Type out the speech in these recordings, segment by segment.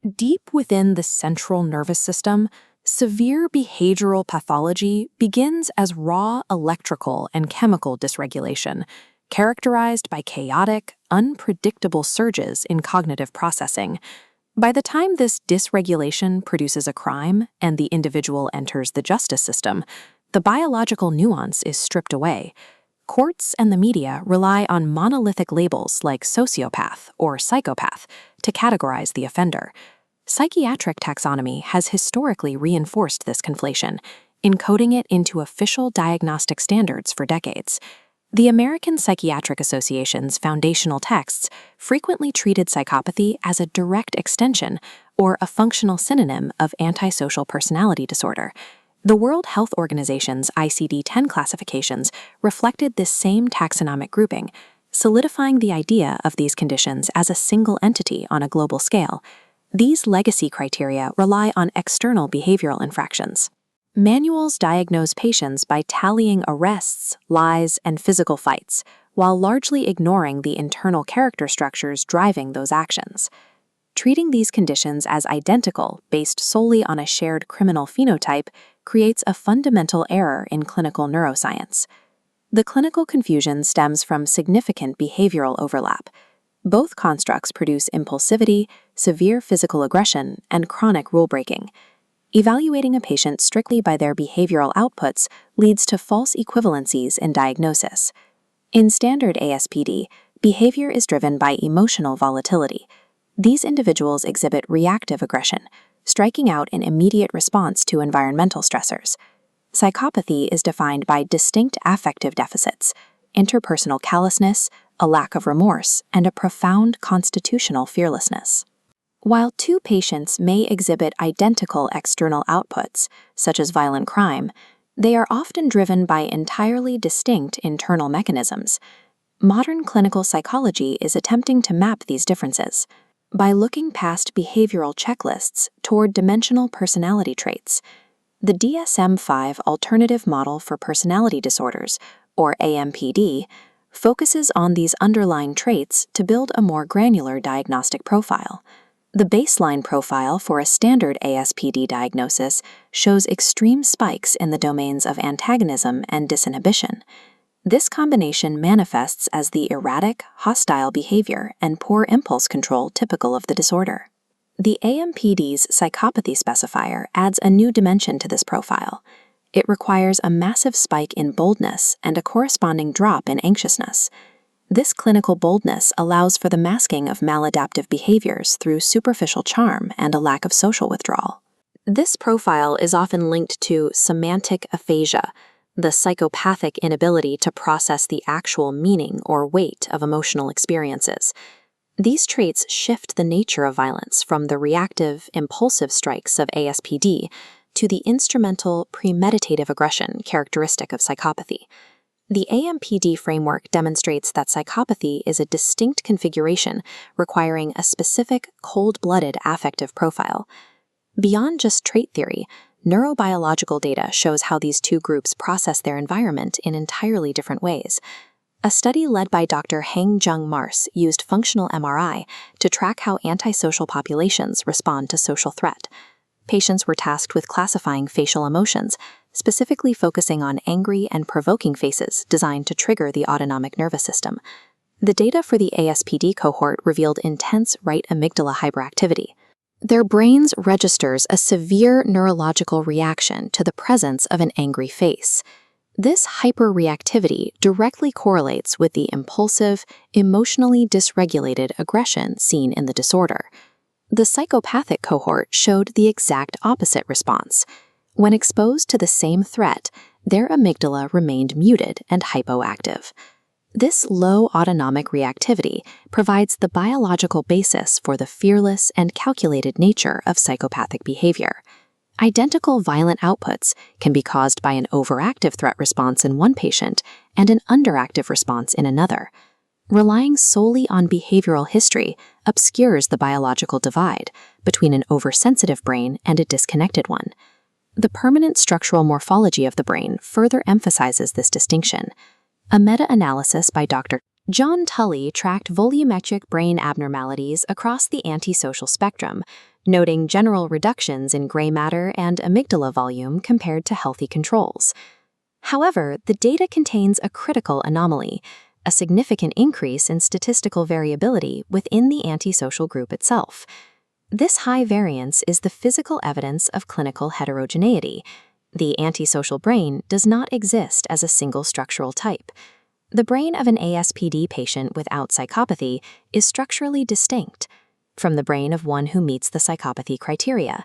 Deep within the central nervous system, severe behavioral pathology begins as raw electrical and chemical dysregulation, characterized by chaotic, unpredictable surges in cognitive processing. By the time this dysregulation produces a crime and the individual enters the justice system, the biological nuance is stripped away. Courts and the media rely on monolithic labels like sociopath or psychopath to categorize the offender. Psychiatric taxonomy has historically reinforced this conflation, encoding it into official diagnostic standards for decades. The American Psychiatric Association's foundational texts frequently treated psychopathy as a direct extension or a functional synonym of antisocial personality disorder. The World Health Organization's ICD-10 classifications reflected this same taxonomic grouping, solidifying the idea of these conditions as a single entity on a global scale. These legacy criteria rely on external behavioral infractions. Manuals diagnose patients by tallying arrests, lies, and physical fights, while largely ignoring the internal character structures driving those actions. Treating these conditions as identical based solely on a shared criminal phenotype creates a fundamental error in clinical neuroscience. The clinical confusion stems from significant behavioral overlap. Both constructs produce impulsivity, severe physical aggression, and chronic rule-breaking. Evaluating a patient strictly by their behavioral outputs leads to false equivalencies in diagnosis. In standard ASPD, behavior is driven by emotional volatility. These individuals exhibit reactive aggression, striking out in immediate response to environmental stressors. Psychopathy is defined by distinct affective deficits, interpersonal callousness, a lack of remorse, and a profound constitutional fearlessness. While two patients may exhibit identical external outputs, such as violent crime, they are often driven by entirely distinct internal mechanisms. Modern clinical psychology is attempting to map these differences by looking past behavioral checklists toward dimensional personality traits. The DSM-5 Alternative Model for Personality Disorders, or AMPD, focuses on these underlying traits to build a more granular diagnostic profile. The baseline profile for a standard ASPD diagnosis shows extreme spikes in the domains of antagonism and disinhibition. This combination manifests as the erratic, hostile behavior and poor impulse control typical of the disorder. The AMPD's psychopathy specifier adds a new dimension to this profile. It requires a massive spike in boldness and a corresponding drop in anxiousness. This clinical boldness allows for the masking of maladaptive behaviors through superficial charm and a lack of social withdrawal. This profile is often linked to semantic aphasia, the psychopathic inability to process the actual meaning or weight of emotional experiences. These traits shift the nature of violence from the reactive, impulsive strikes of ASPD to the instrumental, premeditative aggression characteristic of psychopathy. The AMPD framework demonstrates that psychopathy is a distinct configuration requiring a specific, cold-blooded affective profile. Beyond just trait theory, neurobiological data shows how these two groups process their environment in entirely different ways. A study led by Dr. Hang-Jung Mars used functional MRI to track how antisocial populations respond to social threat. Patients were tasked with classifying facial emotions, specifically focusing on angry and provoking faces designed to trigger the autonomic nervous system. The data for the ASPD cohort revealed intense right amygdala hyperactivity. Their brains registers a severe neurological reaction to the presence of an angry face. This hyperreactivity directly correlates with the impulsive, emotionally dysregulated aggression seen in the disorder. The psychopathic cohort showed the exact opposite response. When exposed to the same threat, their amygdala remained muted and hypoactive. This low autonomic reactivity provides the biological basis for the fearless and calculated nature of psychopathic behavior. Identical violent outputs can be caused by an overactive threat response in one patient and an underactive response in another. Relying solely on behavioral history obscures the biological divide between an oversensitive brain and a disconnected one. The permanent structural morphology of the brain further emphasizes this distinction. A meta-analysis by Dr. John Tully tracked volumetric brain abnormalities across the antisocial spectrum, noting general reductions in gray matter and amygdala volume compared to healthy controls. However, the data contains a critical anomaly, a significant increase in statistical variability within the antisocial group itself. This high variance is the physical evidence of clinical heterogeneity. The antisocial brain does not exist as a single structural type. The brain of an ASPD patient without psychopathy is structurally distinct from the brain of one who meets the psychopathy criteria.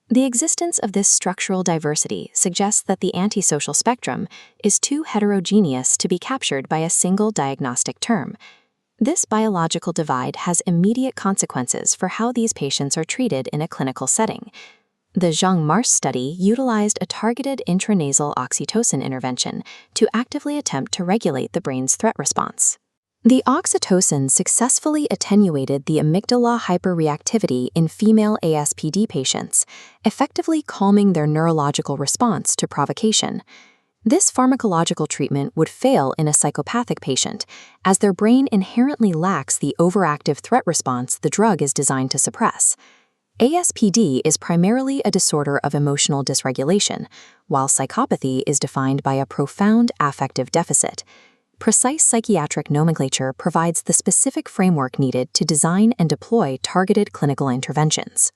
The existence of this structural diversity suggests that the antisocial spectrum is too heterogeneous to be captured by a single diagnostic term. This biological divide has immediate consequences for how these patients are treated in a clinical setting. The Zhang-Mars study utilized a targeted intranasal oxytocin intervention to actively attempt to regulate the brain's threat response. The oxytocin successfully attenuated the amygdala hyperreactivity in female ASPD patients, effectively calming their neurological response to provocation. This pharmacological treatment would fail in a psychopathic patient, as their brain inherently lacks the overactive threat response the drug is designed to suppress. ASPD is primarily a disorder of emotional dysregulation, while psychopathy is defined by a profound affective deficit. Precise psychiatric nomenclature provides the specific framework needed to design and deploy targeted clinical interventions.